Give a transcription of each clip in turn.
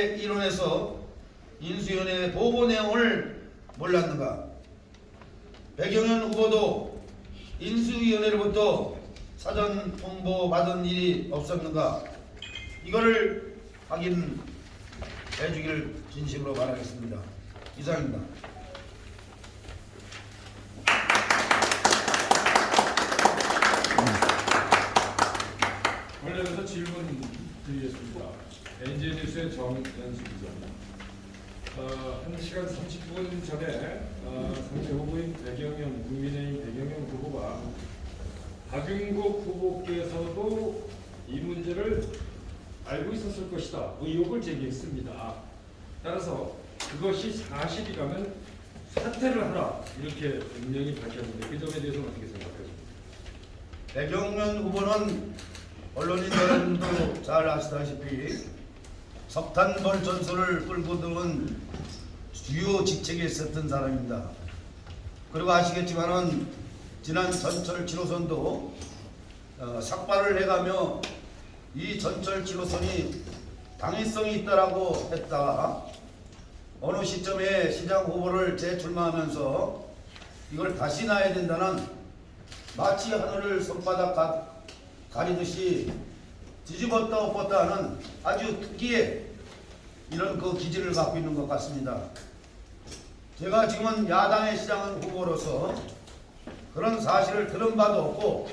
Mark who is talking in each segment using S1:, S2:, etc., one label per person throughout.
S1: 이론에서 인수위원회 보고 내용을 몰랐는가? 백영현 후보도 인수위원회로부터 사전 통보 받은 일이 없었는가? 이거를 확인해 주길 진심으로 바라겠습니다. 이상입니다.
S2: 관련해서 질문 드리겠습니다. NJ뉴스의 정연수 기자입니다. 1시간 30분 전에 상대 후보인 백영현, 국민의힘 백영현 후보가 박윤국 후보께서도 이 문제를 알고 있었을 것이다 의혹을 제기했습니다. 따라서 그것이 사실이라면 사퇴를 하라 이렇게 분명히 밝혔는데 그 점에 대해서는 어떻게 생각하십니까?
S1: 백영현 후보는 언론인 여러분도 잘 아시다시피 석탄벌 전소를 끌고 들어온 주요 직책에 있었던 사람입니다. 그리고 아시겠지만은 지난 전철 7호선도 삭발을 해가며 이 전철 7호선이 당위성이 있다라고 했다가 어느 시점에 시장 후보를 재출마하면서 이걸 다시 놔야 된다는 마치 하늘을 손바닥 가리듯이 뒤집었다 엎었다 하는 아주 특이의 이런 그 기질을 갖고 있는 것 같습니다. 제가 지금은 야당의 시장 후보로서 그런 사실을 들은 바도 없고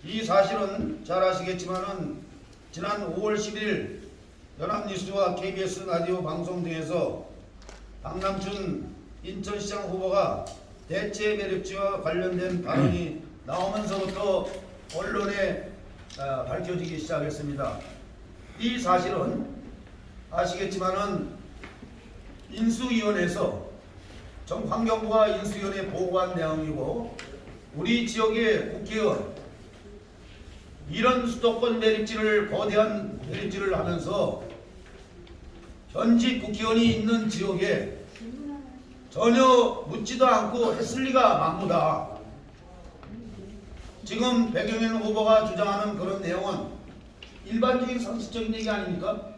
S1: 이 사실은 잘 아시겠지만은 지난 5월 10일 연합뉴스와 KBS 라디오 방송 등에서 박남춘 인천시장 후보가 대체 매력지와 관련된 발언이 나오면서부터 언론에 밝혀지기 시작했습니다. 이 사실은 아시겠지만은 인수위원회에서 정환경부가 인수위원회에 보고한 내용이고 우리 지역의 국회의원 이런 수도권 매립지를 거대한 매립지를 하면서 현직 국회의원이 있는 지역에 전혀 묻지도 않고 했을 리가 만무다. 지금 백영현 후보가 주장하는 그런 내용은 일반적인 상식적인 얘기 아닙니까?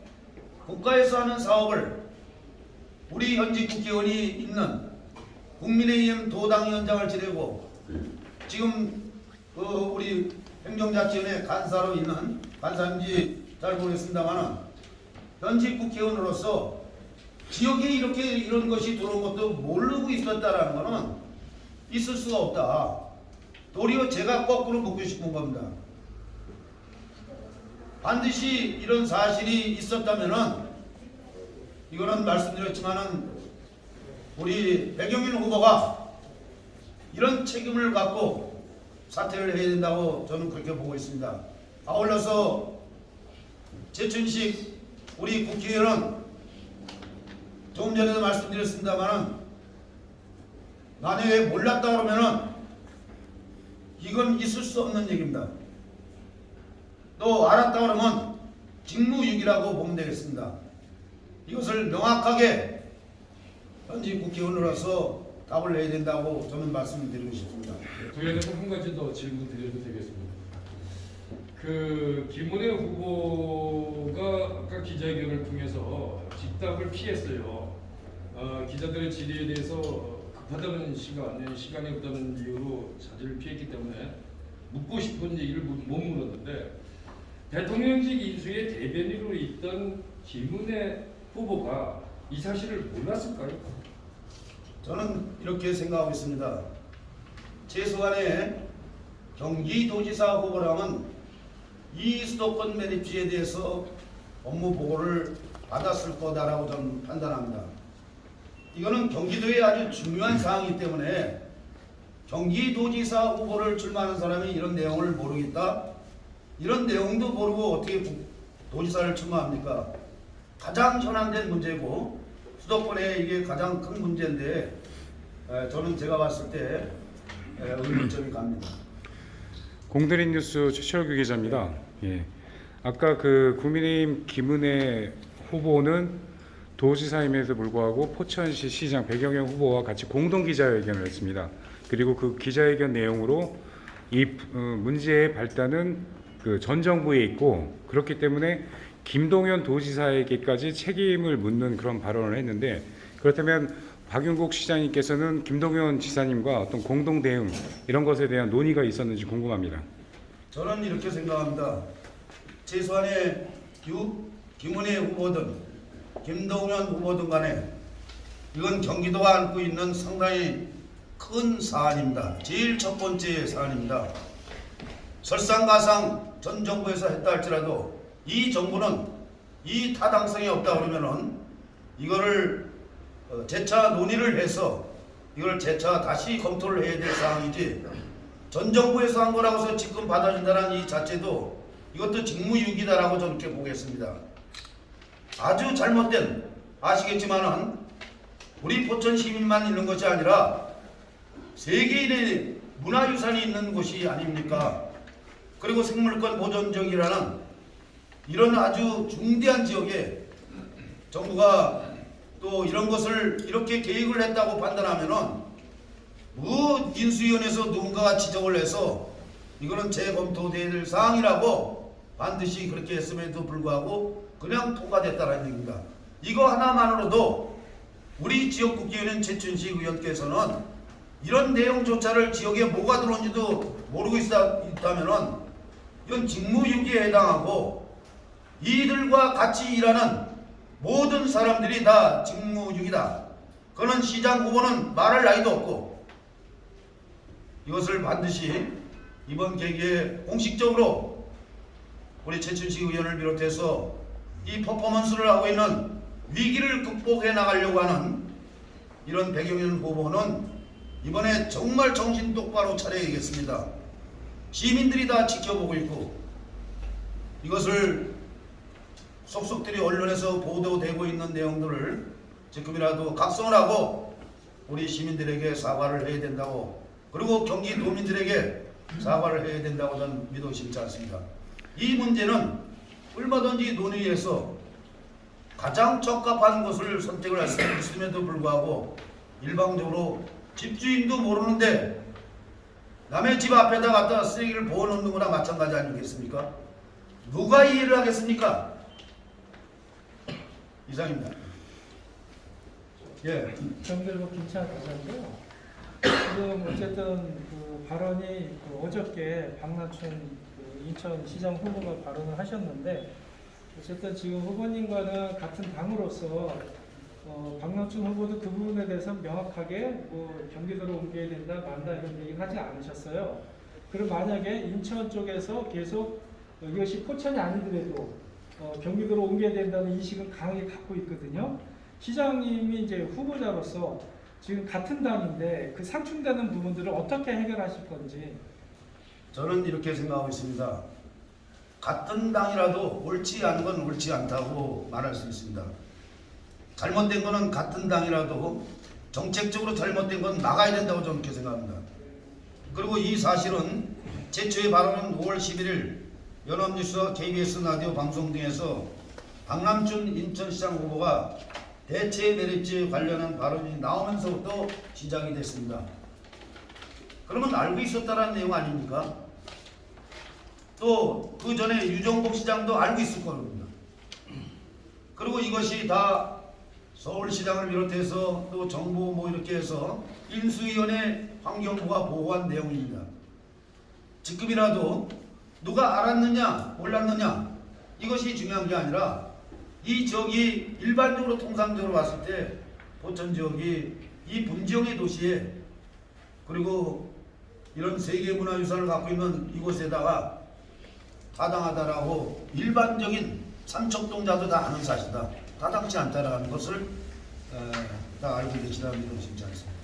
S1: 국가에서 하는 사업을 우리 현직 국회의원이 있는 국민의힘 도당위원장을 지내고 지금 우리 행정자치위원회 간사로 있는 간사인지 잘 모르겠습니다만은 현직 국회의원으로서 지역에 이렇게 이런 것이 들어온 것도 모르고 있었다라는 것은 있을 수가 없다. 도리어 제가 거꾸로 묻고 싶은 겁니다. 반드시 이런 사실이 있었다면은 이거는 말씀드렸지만은 우리 백영현 후보가 이런 책임을 갖고 사퇴를 해야 된다고 저는 그렇게 보고 있습니다. 아울러서 최춘식 우리 국회의원은 조금 전에도 말씀드렸습니다만은 만약에 몰랐다 그러면은 이건 있을 수 없는 얘기입니다. 또 알았다 그러면 직무유기라고 보면 되겠습니다. 이것을 명확하게 현직 국회의원으로서 답을 해야 된다고 저는 말씀드리고 싶습니다.
S2: 부연에서 한 가지 더 질문 드려도 되겠습니다. 김은혜 후보가 아까 기자회견을 통해서 직답을 피했어요. 기자들의 질의에 대해서 급하다는 시간이 없다는 이유로 자질을 피했기 때문에 묻고 싶은 얘기를 못 물었는데 대통령직 인수의 대변인으로 있던 김은혜 후보가 이 사실을 몰랐을까요?
S1: 저는 이렇게 생각하고 있습니다. 최소한의 경기도지사 후보라면 이 수도권 매립지에 대해서 업무 보고를 받았을 거다라고 저는 판단합니다. 이거는 경기도의 아주 중요한 사항이기 때문에 경기도지사 후보를 출마하는 사람이 이런 내용을 모르겠다? 이런 내용도 모르고 어떻게 도지사를 출마합니까? 가장 현안된 문제고 수도권에 이게 가장 큰 문제인데 저는 제가 봤을 때 의문점이 갑니다.
S3: 공들인 뉴스 최철규 기자입니다. 예. 아까 국민의힘 김은혜 후보는 도지사임에도 불구하고 포천시 시장 백영현 후보와 같이 공동 기자회견을 했습니다. 그리고 그 기자회견 내용으로 이 문제의 발단은 전 정부에 있고 그렇기 때문에 김동연 도지사에게까지 책임을 묻는 그런 발언을 했는데, 그렇다면 박윤국 시장님께서는 김동연 지사님과 어떤 공동 대응 이런 것에 대한 논의가 있었는지 궁금합니다.
S1: 저는 이렇게 생각합니다. 최소한의 김은혜 후보든 김동연 후보든 간에 이건 경기도가 안고 있는 상당히 큰 사안입니다. 제일 첫 번째 사안입니다. 설상가상 전 정부에서 했다 할지라도 이 정부는 이 타당성이 없다 그러면은 이거를 재차 논의를 해서 이걸 재차 다시 검토를 해야 될 사항이지, 전 정부에서 한 거라고 해서 지금 받아준다는 이 자체도 이것도 직무유기다라고 저는 이렇게 보겠습니다. 아주 잘못된, 아시겠지만은 우리 포천 시민만 있는 것이 아니라 세계인의 문화유산이 있는 곳이 아닙니까? 그리고 생물권 보존지역이라는 이런 아주 중대한 지역에 정부가 또 이런 것을 이렇게 계획을 했다고 판단하면은 인수위원회에서 누군가가 지적을 해서 이거는 재검토돼야 될 사항이라고 반드시 그렇게 했음에도 불구하고 그냥 통과됐다는 얘기입니다. 이거 하나만으로도 우리 지역국회의원 최춘식 의원께서는 이런 내용조차를 지역에 뭐가 들어온지도 모르고 있다면은 이건 직무유기에 해당하고, 이들과 같이 일하는 모든 사람들이 다 직무유기다. 그는 시장 후보는 말할 나위도 없고, 이것을 반드시 이번 계기에 공식적으로 우리 최춘식 의원을 비롯해서 이 퍼포먼스를 하고 있는 위기를 극복해 나가려고 하는 이런 백영현 후보는 이번에 정말 정신 똑바로 차려야겠습니다. 시민들이 다 지켜보고 있고, 이것을 속속들이 언론에서 보도되고 있는 내용들을 지금이라도 각성을 하고 우리 시민들에게 사과를 해야 된다고, 그리고 경기도민들에게 사과를 해야 된다고 저는 믿어 심지 않습니다. 이 문제는 얼마든지 논의해서 가장 적합한 것을 선택을 할 수 있음에도 불구하고 일방적으로 집주인도 모르는데 남의 집 앞에다 갖다 쓰레기를 부어놓는 거나 마찬가지 아니겠습니까? 누가 이해를 하겠습니까? 이상입니다. 예.
S4: 정들고 김찬호인데요. 지금 어쨌든 그 발언이 어저께 박남춘 인천시장 후보가 발언을 하셨는데, 어쨌든 지금 후보님과는 같은 당으로서 박남춘 후보도 그 부분에 대해서 명확하게 경기도로 옮겨야 된다 만다 이런 얘기는 하지 않으셨어요. 그럼 만약에 인천 쪽에서 계속 이것이 포천이 아니더라도 경기도로 옮겨야 된다는 인식은 강하게 갖고 있거든요. 시장님이 이제 후보자로서 지금 같은 당인데 그 상충되는 부분들을 어떻게 해결하실 건지.
S1: 저는 이렇게 생각하고 있습니다. 같은 당이라도 옳지 않은 건 옳지 않다고 말할 수 있습니다. 잘못된 거는 같은 당이라도 정책적으로 잘못된 건 막아야 된다고 저는 그렇게 생각합니다. 그리고 이 사실은 최초의 발언은 5월 11일 연합뉴스와 KBS 라디오 방송 등에서 박남춘 인천시장 후보가 대체 매립지에 관련한 발언이 나오면서부터 시작이 됐습니다. 그러면 알고 있었다라는 내용 아닙니까? 또 그 전에 유정복 시장도 알고 있을 겁니다. 그리고 이것이 다 서울시장을 비롯해서 또 정부 이렇게 해서 인수위원회 환경부가 보고한 내용입니다. 지금이라도 누가 알았느냐 몰랐느냐 이것이 중요한 게 아니라 이 지역이 일반적으로 통상적으로 봤을 때 포천 지역이 이 분지형의 도시에 그리고 이런 세계문화유산을 갖고 있는 이곳에다가 타당하다라고 일반적인 삼척동자도 다 아는 사실이다. 타당치 않다라는 것을 다 알고 계시다는 믿음 심지 않습니다.